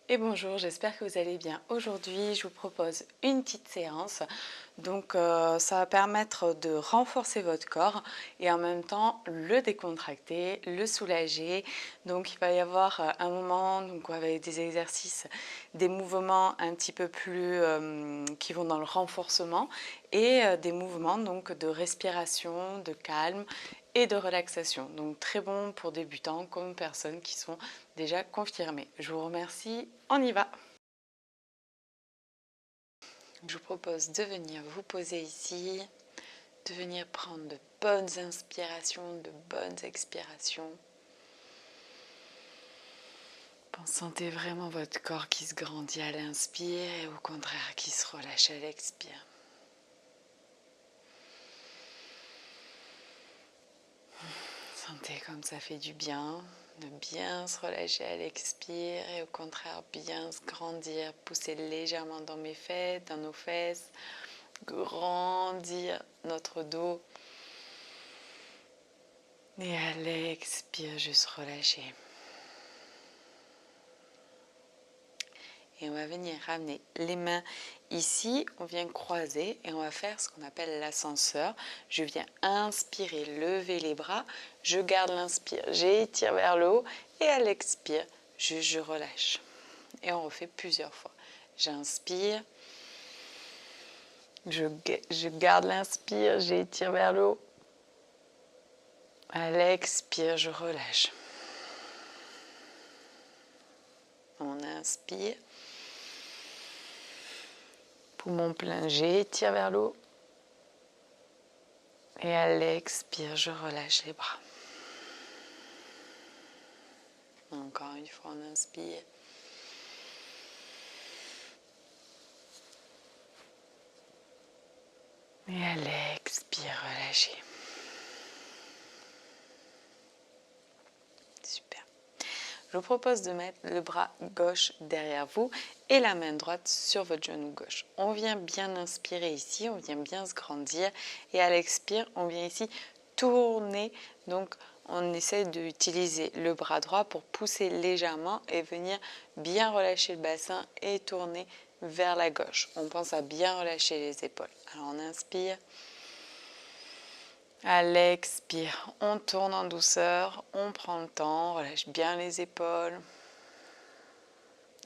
Et bonjour, j'espère que vous allez bien. Aujourd'hui, je vous propose une petite séance. Donc, ça va permettre de renforcer votre corps et en même temps le décontracter, le soulager. Donc, il va y avoir un moment donc, avec des exercices, des mouvements un petit peu plus qui vont dans le renforcement et des mouvements donc, de respiration, de calme et de relaxation. Donc très bon pour débutants comme personnes qui sont déjà confirmées. Je vous remercie, on y va. Je vous propose de venir vous poser ici, de venir prendre de bonnes inspirations, de bonnes expirations. Sentez vraiment votre corps qui se grandit à l'inspire et au contraire qui se relâche à l'expire. Sentez comme ça fait du bien, de bien se relâcher à l'expire et au contraire bien se grandir, pousser légèrement dans mes fesses, dans nos fesses, grandir notre dos. Et à l'expire, juste relâcher. Et on va venir ramener les mains ici, on vient croiser et on va faire ce qu'on appelle l'ascenseur. Je viens inspirer, lever les bras, je garde l'inspire, j'étire vers le haut et à l'expire, je relâche. Et on refait plusieurs fois. J'inspire, je garde l'inspire, j'étire vers le haut. À l'expire, je relâche. On inspire. Poumon plein, j'étire vers le haut. Et à l'expire, je relâche les bras. Encore une fois, on inspire. Et à l'expire, relâchez. Super. Je vous propose de mettre le bras gauche derrière vous et la main droite sur votre genou gauche. On vient bien inspirer ici, on vient bien se grandir. Et à l'expire, on vient ici tourner. Donc, on essaie d'utiliser le bras droit pour pousser légèrement et venir bien relâcher le bassin et tourner vers la gauche. On pense à bien relâcher les épaules. Alors, on inspire. À l'expire, on tourne en douceur, on prend le temps, on relâche bien les épaules.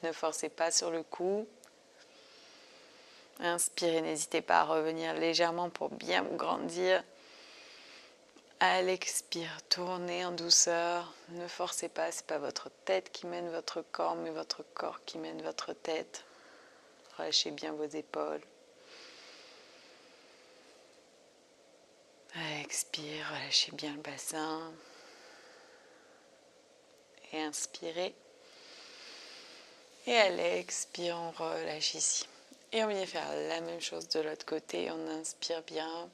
Ne forcez pas sur le cou. Inspirez, n'hésitez pas à revenir légèrement pour bien vous grandir. À l'expire, tournez en douceur. Ne forcez pas, ce n'est pas votre tête qui mène votre corps, mais votre corps qui mène votre tête. Relâchez bien vos épaules. À l'expire, relâchez bien le bassin. Et inspirez. Et à l'expire, on relâche ici. Et on vient faire la même chose de l'autre côté. On inspire bien.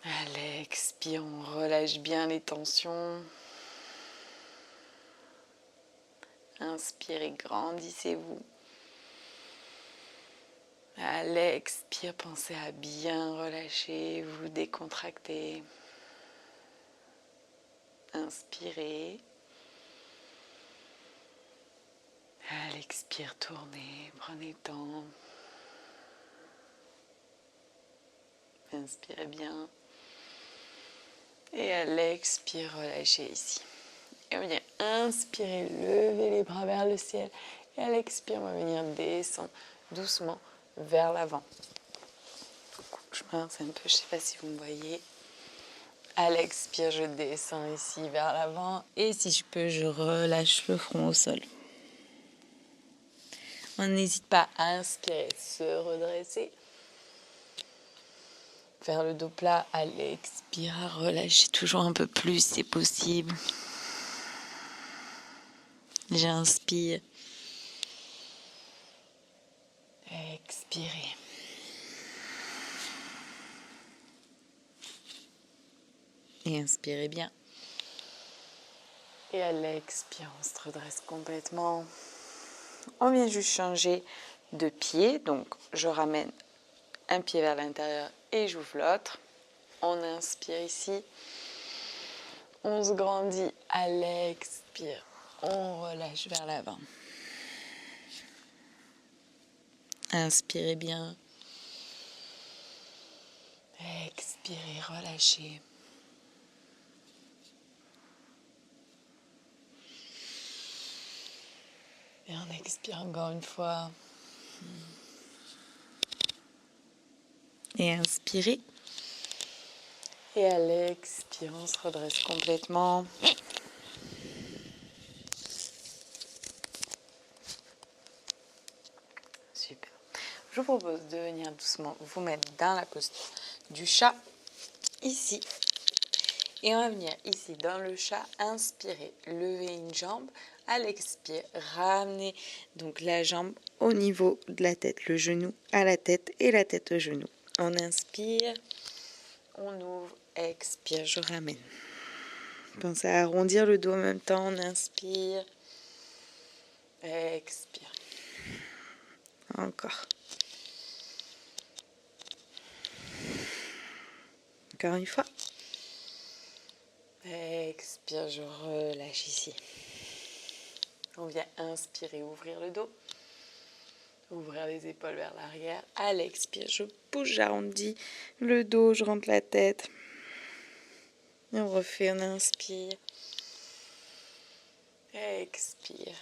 À l'expire, on relâche bien les tensions. Inspirez, grandissez-vous. À l'expire, pensez à bien relâcher, vous décontracter. Inspirez. À l'expire, tournez, prenez le temps. Inspirez bien. Et à l'expire, relâchez ici. Et on vient inspirer, lever les bras vers le ciel. Et à l'expire, on va venir descendre doucement vers l'avant. Je mince un peu, je ne sais pas si vous me voyez. À l'expire, je descends ici vers l'avant. Et si je peux, je relâche le front au sol. On n'hésite pas à inspirer, se redresser. Faire le dos plat, à l'expire, à relâcher toujours un peu plus, c'est possible. J'inspire. Expirez. Et inspirez bien. Et à l'expire, on se redresse complètement. On vient juste changer de pied. Donc, je ramène un pied vers l'intérieur et j'ouvre l'autre. On inspire ici. On se grandit à l'expire. On relâche vers l'avant. Inspirez bien. Expirez, relâchez. Et on expire encore une fois. Et inspirez. Et à l'expire, on se redresse complètement. Super. Je vous propose de venir doucement vous mettre dans la posture du chat, ici. Et on va venir ici dans le chat, inspirer, lever une jambe. À l'expire, ramener donc la jambe au niveau de la tête, le genou à la tête et la tête au genou. On inspire, on ouvre, expire, je ramène. Pensez à arrondir le dos en même temps, on inspire, expire. Encore. Encore une fois. Expire, je relâche ici. On vient inspirer, ouvrir le dos. Ouvrir les épaules vers l'arrière. À l'expire, je bouge, j'arrondis le dos, je rentre la tête. Et on refait, on inspire. Expire.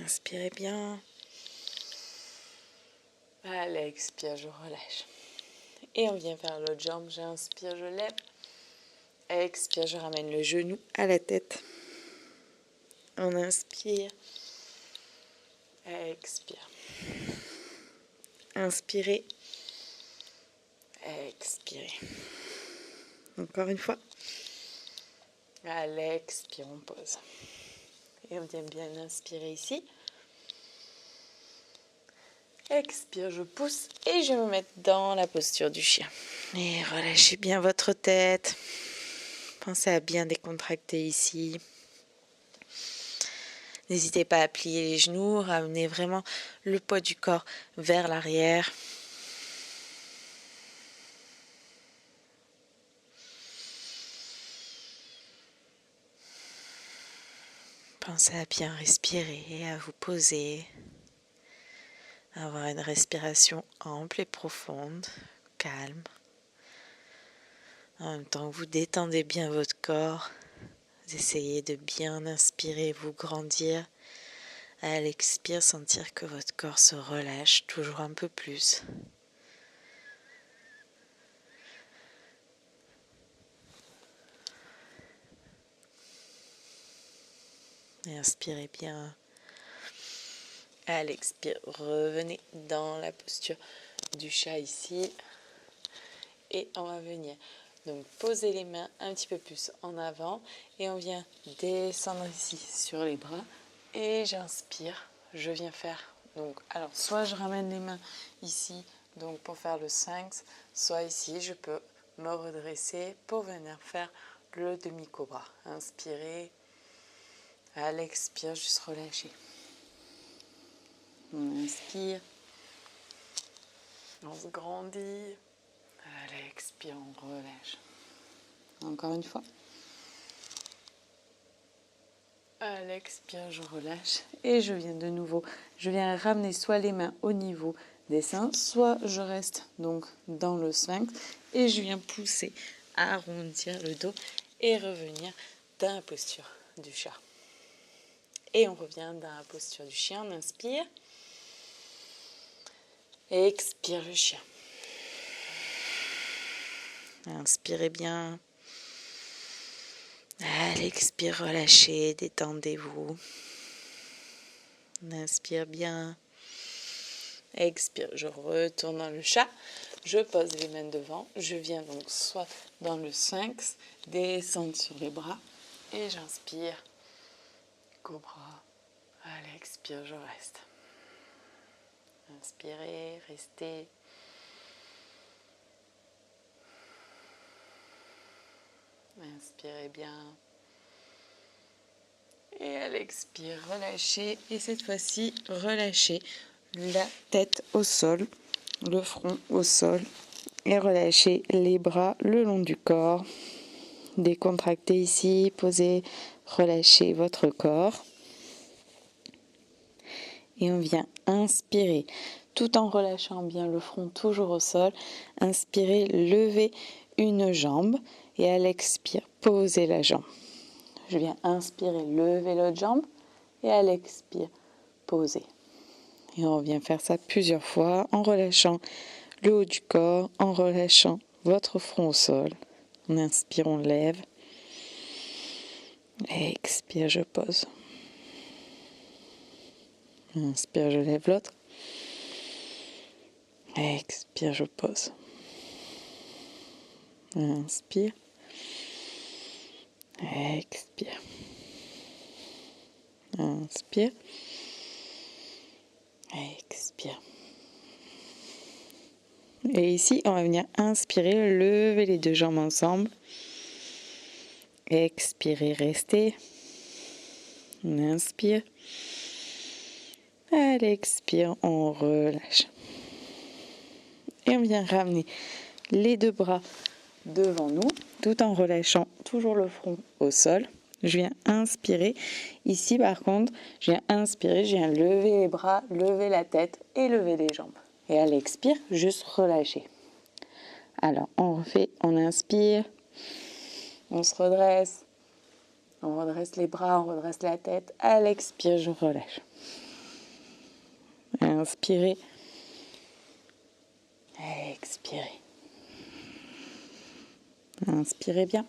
Inspirez bien. À l'expire, je relâche. Et on vient faire l'autre jambe. J'inspire, je lève. Expire, je ramène le genou à la tête. On inspire. Expire. Inspirez. Expirez. Encore une fois. À l'expire, on pose. Et on vient bien inspirer ici. Expire, je pousse et je me mets dans la posture du chien. Et relâchez bien votre tête. Pensez à bien décontracter ici. N'hésitez pas à plier les genoux, ramener vraiment le poids du corps vers l'arrière. Pensez à bien respirer, à vous poser, à avoir une respiration ample et profonde, calme. En même temps, vous détendez bien votre corps. Vous essayez de bien inspirer, vous grandir. À l'expire, sentir que votre corps se relâche toujours un peu plus. Et inspirez bien. À l'expire, revenez dans la posture du chat ici. Et on va venir donc poser les mains un petit peu plus en avant. Et on vient descendre ici sur les bras. Et j'inspire. Je viens faire. Donc, alors, soit je ramène les mains ici donc pour faire le sphinx, soit ici, je peux me redresser pour venir faire le demi-cobra. Inspirez. À l'expire, juste relâcher. On inspire. On se grandit. À l'expire, on relâche. Encore une fois. À l'expire, je relâche. Et je viens de nouveau. Je viens ramener soit les mains au niveau des seins, soit je reste donc dans le sphinx. Et je viens pousser, arrondir le dos et revenir dans la posture du chat. Et on revient dans la posture du chien. On inspire. Et expire le chien. Inspirez bien. À l'expire, relâchez, détendez-vous. On inspire bien. Expire, je retourne dans le chat. Je pose les mains devant. Je viens donc soit dans le sphinx, descendre sur les bras. Et j'inspire. Cobra. À l'expire, je reste. Inspirez, restez. Inspirez bien. Et à l'expire, relâchez. Et cette fois-ci, relâchez la tête au sol, le front au sol. Et relâchez les bras le long du corps. décontractez ici, posez, relâchez votre corps. Et on vient inspirer, tout en relâchant bien le front toujours au sol. Inspirez, levez une jambe et à l'expire, posez la jambe. Je viens inspirer, lever l'autre jambe et à l'expire, posez. Et on vient faire ça plusieurs fois en relâchant le haut du corps, en relâchant votre front au sol. On inspire, on lève. Expire, je pose. Inspire, je lève l'autre. Expire, je pose. Inspire. Expire. Inspire. Expire. Et ici, on va venir inspirer, lever les deux jambes ensemble. Expirez, restez. On inspire. À l'expire, on relâche. Et on vient ramener les deux bras devant nous, tout en relâchant toujours le front au sol. Je viens inspirer. Ici, par contre, je viens inspirer, je viens lever les bras, lever la tête et lever les jambes. Et à l'expire, juste relâcher. Alors, on refait, on inspire, on se redresse, on redresse les bras, on redresse la tête. À l'expire, je relâche. Inspirez. Expirez. Inspirez bien.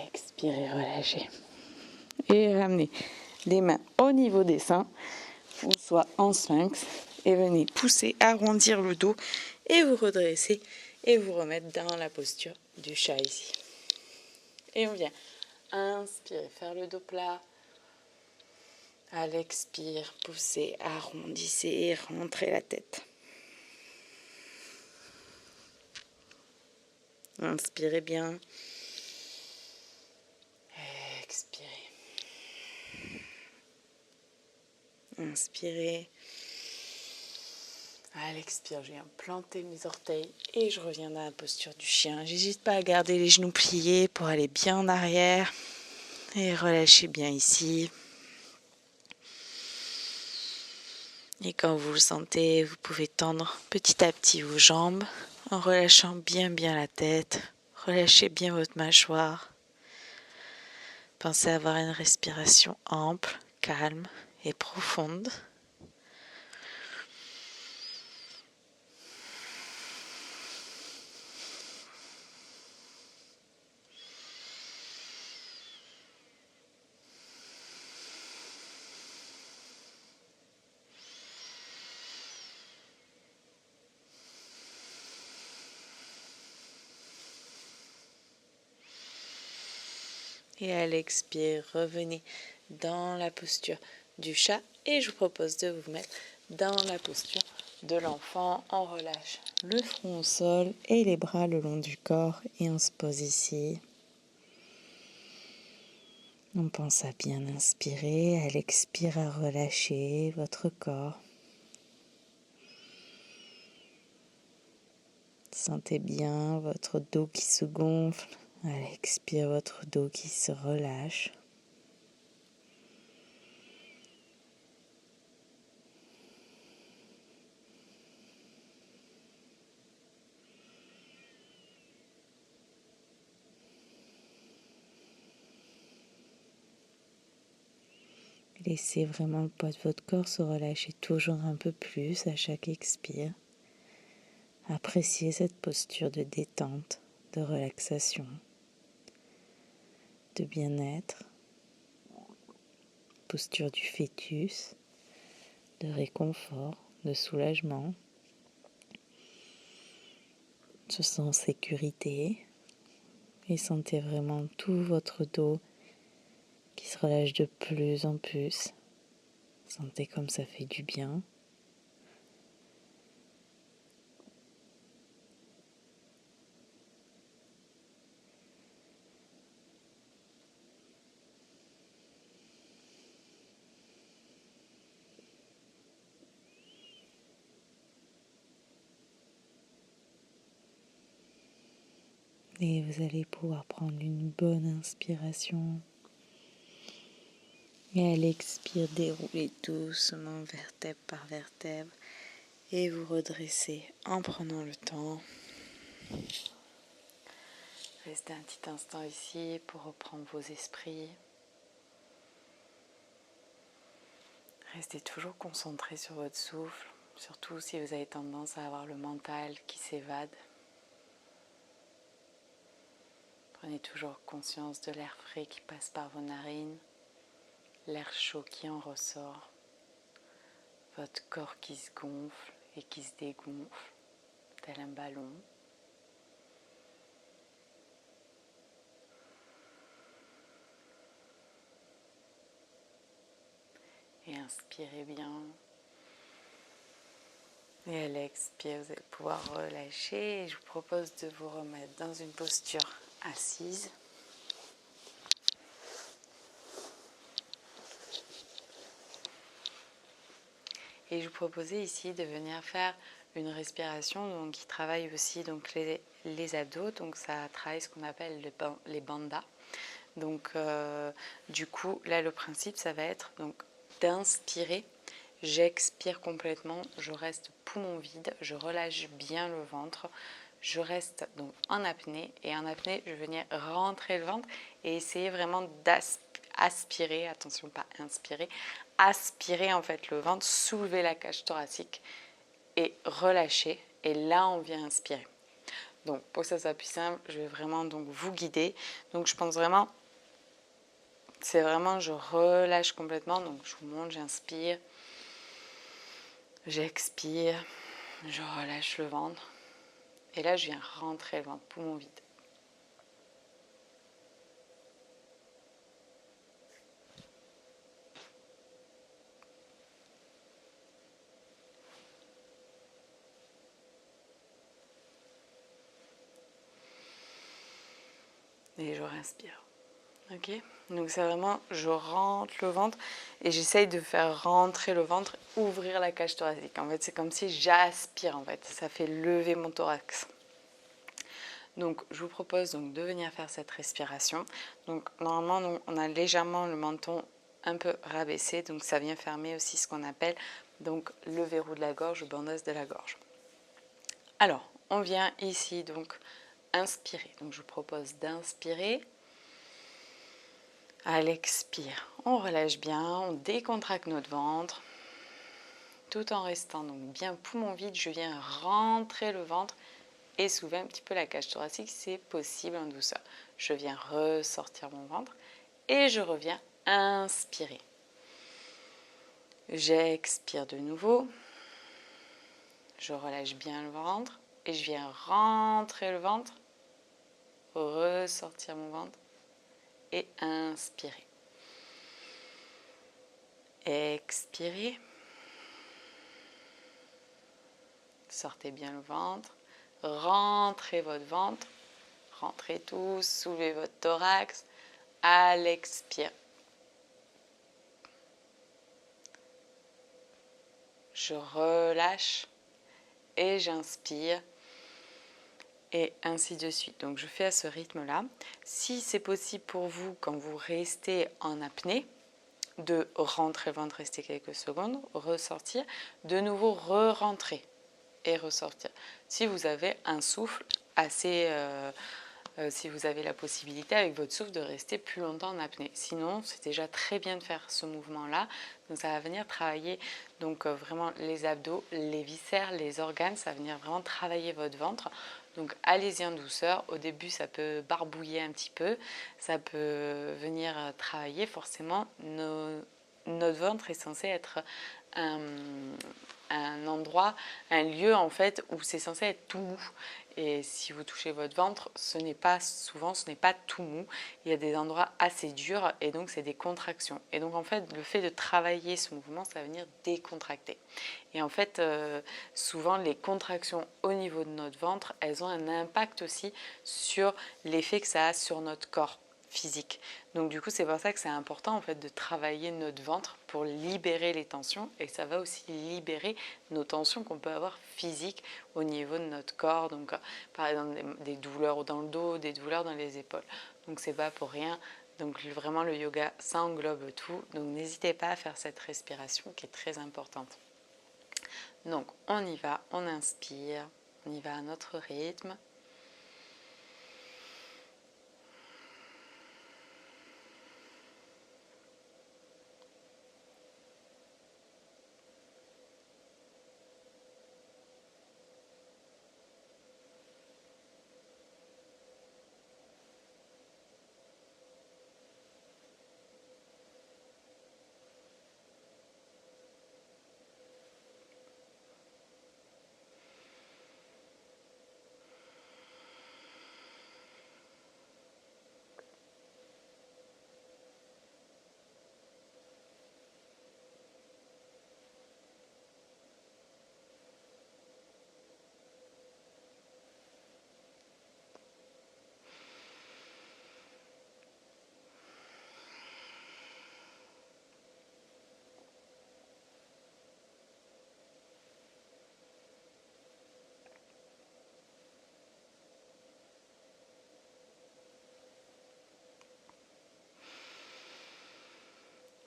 Expirez, relâchez. Et ramenez les mains au niveau des seins, ou soit en sphinx. Et venez pousser, arrondir le dos et vous redresser et vous remettre dans la posture du chat ici. Et on vient inspirer, faire le dos plat. À l'expire, poussez, arrondissez et rentrez la tête. Inspirez bien. Expirez. Inspirez. À l'expire, je viens planter mes orteils et je reviens dans la posture du chien. J'hésite pas à garder les genoux pliés pour aller bien en arrière et relâcher bien ici. Et quand vous le sentez, vous pouvez tendre petit à petit vos jambes en relâchant bien la tête. Relâchez bien votre mâchoire. Pensez à avoir une respiration ample, calme et profonde. Et à l'expire, revenez dans la posture du chat et je vous propose de vous mettre dans la posture de l'enfant. On relâche le front au sol et les bras le long du corps et on se pose ici. On pense à bien inspirer, à l'expire à relâcher votre corps. Sentez bien votre dos qui se gonfle, à l'expire votre dos qui se relâche. Laissez vraiment le poids de votre corps se relâcher toujours un peu plus à chaque expire. Appréciez cette posture de détente, de relaxation, de bien-être, posture du fœtus, de réconfort, de soulagement. Se sent en sécurité et sentez vraiment tout votre dos qui se relâche de plus en plus. Sentez comme ça fait du bien. Et vous allez pouvoir prendre une bonne inspiration. Et à l'expire, dérouler doucement vertèbre par vertèbre. Et vous redresser en prenant le temps. Restez un petit instant ici pour reprendre vos esprits. Restez toujours concentré sur votre souffle, surtout si vous avez tendance à avoir le mental qui s'évade. Prenez toujours conscience de l'air frais qui passe par vos narines, l'air chaud qui en ressort, votre corps qui se gonfle et qui se dégonfle, tel un ballon. Et inspirez bien. Et à l'expire, vous allez pouvoir relâcher. Et je vous propose de vous remettre dans une posture assise. Et je vous proposais ici de venir faire une respiration donc, qui travaille aussi donc, les abdos. Donc ça travaille ce qu'on appelle les bandhas. Donc du coup, là le principe, ça va être donc, d'inspirer. J'expire complètement, je reste poumon vide, je relâche bien le ventre. Je reste donc en apnée. Et en apnée, je vais venir rentrer le ventre et essayer vraiment d'aspirer, attention pas inspirer, aspirer en fait le ventre, soulever la cage thoracique et relâcher. Et là, on vient inspirer. Donc pour que ça soit plus simple, je vais vraiment donc vous guider. Donc je pense vraiment, c'est vraiment, je relâche complètement. Donc je vous montre, j'inspire, j'expire, je relâche le ventre. Et là, je viens rentrer le ventre, poumon vide. Et je respire. Ok, donc c'est vraiment, je rentre le ventre et j'essaye de faire rentrer le ventre, ouvrir la cage thoracique. En fait, c'est comme si j'aspire, en fait. Ça fait lever mon thorax. Donc, je vous propose donc de venir faire cette respiration. Donc, normalement, on a légèrement le menton un peu rabaissé. Donc, ça vient fermer aussi ce qu'on appelle donc, le verrou de la gorge, le bandeau de la gorge. Alors, on vient ici donc inspirer. Donc, je vous propose d'inspirer. À l'expire, on relâche bien, on décontracte notre ventre, tout en restant donc bien poumon vide. Je viens rentrer le ventre et soulever un petit peu la cage thoracique, c'est possible en douceur. Je viens ressortir mon ventre et je reviens inspirer. J'expire de nouveau, je relâche bien le ventre et je viens rentrer le ventre, ressortir mon ventre et inspirer. Expirez. Sortez bien le ventre. Rentrez votre ventre. Rentrez tous. Soulevez votre thorax. À l'expire. Je relâche et j'inspire. Et ainsi de suite. Donc je fais à ce rythme-là. Si c'est possible pour vous, quand vous restez en apnée, de rentrer le ventre, rester quelques secondes, ressortir, de nouveau re-rentrer et ressortir. Si vous avez un souffle assez... si vous avez la possibilité avec votre souffle de rester plus longtemps en apnée. Sinon, c'est déjà très bien de faire ce mouvement-là. Donc ça va venir travailler donc, vraiment les abdos, les viscères, les organes. Ça va venir vraiment travailler votre ventre. Donc allez-y en douceur. Au début, ça peut barbouiller un petit peu. Ça peut venir travailler. Forcément, notre ventre est censé être un endroit, un lieu en fait où c'est censé être tout mou. Et si vous touchez votre ventre, ce n'est pas tout mou. Il y a des endroits assez durs et donc c'est des contractions. Et donc en fait, le fait de travailler ce mouvement, ça va venir décontracter. Et en fait, souvent les contractions au niveau de notre ventre, elles ont un impact aussi sur l'effet que ça a sur notre corps. physique. Donc du coup, c'est pour ça que c'est important en fait de travailler notre ventre pour libérer les tensions, et ça va aussi libérer nos tensions qu'on peut avoir physiques au niveau de notre corps. Donc par exemple des douleurs dans le dos, des douleurs dans les épaules. Donc c'est pas pour rien. Donc vraiment le yoga, ça englobe tout. Donc n'hésitez pas à faire cette respiration qui est très importante. Donc on y va, on inspire, on y va à notre rythme.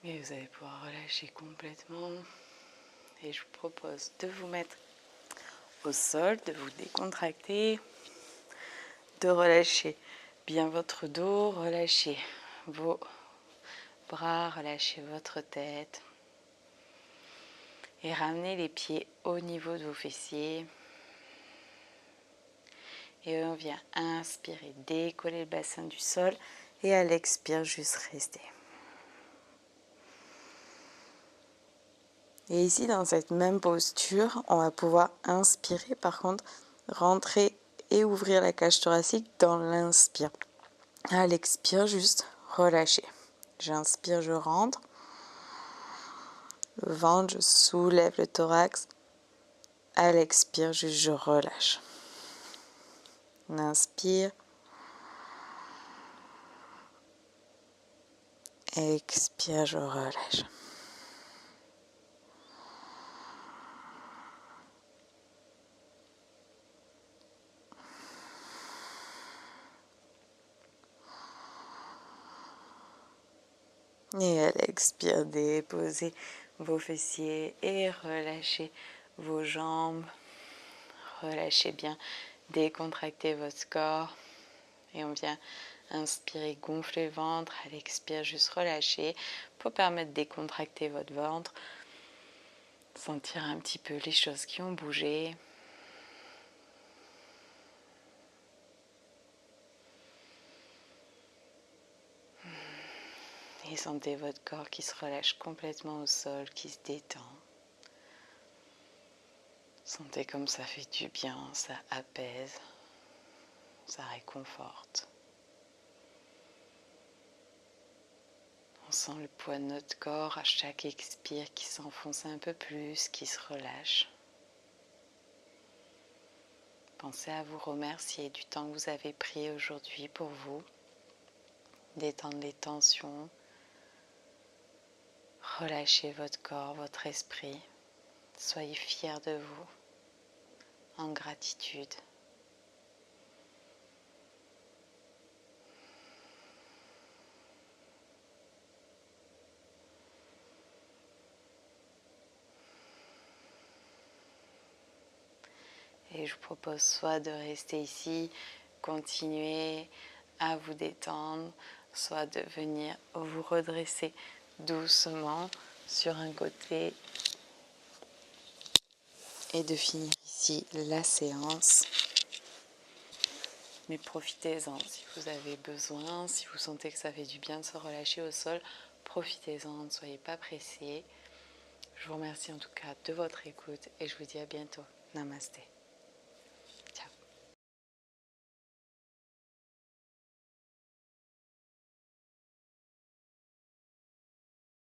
Et vous allez pouvoir relâcher complètement. Et je vous propose de vous mettre au sol, de vous décontracter, de relâcher bien votre dos, relâchez vos bras, relâchez votre tête. Et ramenez les pieds au niveau de vos fessiers. Et on vient inspirer, décoller le bassin du sol. Et à l'expire, juste rester. Et ici, dans cette même posture, on va pouvoir inspirer, par contre, rentrer et ouvrir la cage thoracique dans l'inspire. À l'expire, juste relâcher. J'inspire, je rentre. Le ventre, je soulève le thorax. À l'expire, juste je relâche. On inspire. Expire, je relâche. Et à l'expire, déposez vos fessiers et relâchez vos jambes. Relâchez bien, décontractez votre corps. Et on vient inspirer, gonfler le ventre. À l'expire, juste relâcher pour permettre de décontracter votre ventre. Sentir un petit peu les choses qui ont bougé. Et sentez votre corps qui se relâche complètement au sol, qui se détend. Sentez comme ça fait du bien, ça apaise, ça réconforte. On sent le poids de notre corps à chaque expire qui s'enfonce un peu plus, qui se relâche. Pensez à vous remercier du temps que vous avez pris aujourd'hui pour vous, détendre les tensions, relâchez votre corps, votre esprit. Soyez fiers de vous, en gratitude. Et je vous propose soit de rester ici, continuer à vous détendre, soit de venir vous redresser doucement sur un côté et de finir ici la séance. Mais profitez-en si vous avez besoin, si vous sentez que ça fait du bien de se relâcher au sol, profitez-en, ne soyez pas pressés. Je vous remercie en tout cas de votre écoute et je vous dis à bientôt. Namasté.